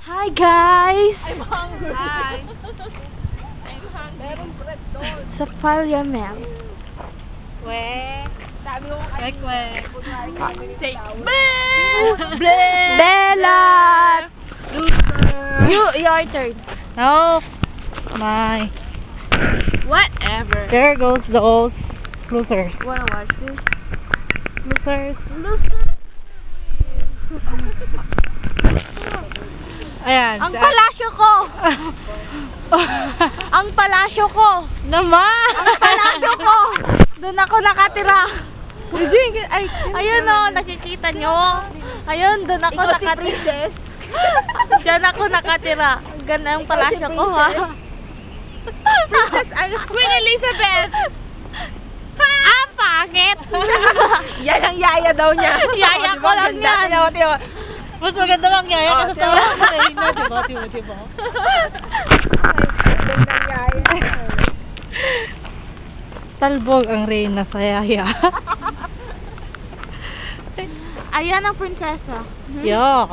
Hi guys! I'm hungry. Hi. I'm hungry. Meron bread doon. Sa Parliament. Wek. Sabi ko Wek, wek. Take Bella! Loser. Your turn. No. My. Whatever. There goes those losers. Wanna watch this? Losers. Ayan. Ang palasyo ko! Ang palasyo ko! Naman! Ang palasyo ko! Doon ako nakatira. Ayun o, nakikita nyo. Ayun, doon ako Ikaw si nakatira. princess. Diyan ako nakatira. Ganda ang palasyo ko ha. Queen Elizabeth! Ah, pangit! Yan ang yaya daw niya. Yaya ko lang yan. Mas maganda lang yaya Oh, kasi diba? tawa ko na ina. Diba? Gandang yaya. Talbog ang reyna sa yaya. Ayan ang prinsesa. Yok.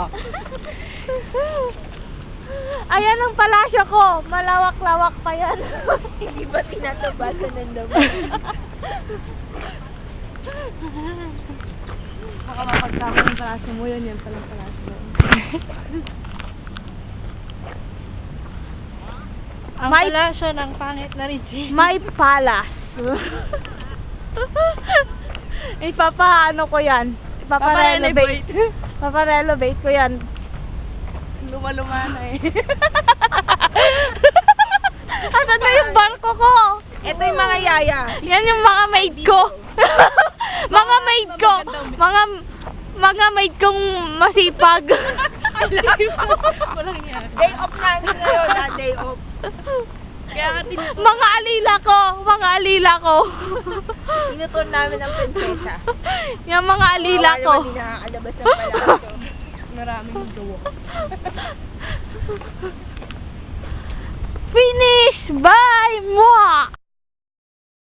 Ayan ang palasyo ko. Malawak-lawak pa yan. Hindi ba tinatabasan ng laman? Baka mapagkama ng palasyo mo yun. Yan palang palasyo mo. Ang May- palasyo ng pangit na Regine. My palace. Ipapa-ano ko yan. Ipapa-renovate. Ipapa-renovate ko yan. Luma-luma na eh. Ano na yung barko ko? Ito yung mga yaya. Yan yung mga maid ko. Mga maid ko. Mga maid kong masipag. Walang yan. Day off namin ngayon ha, day off. Kaya nga Mga alila ko. Mga alila ko. tinutuon namin ang prinsesa. Yung mga alila ko. Hindi nakakalabas ng palasyo. Maraming duwo. Finish by moi.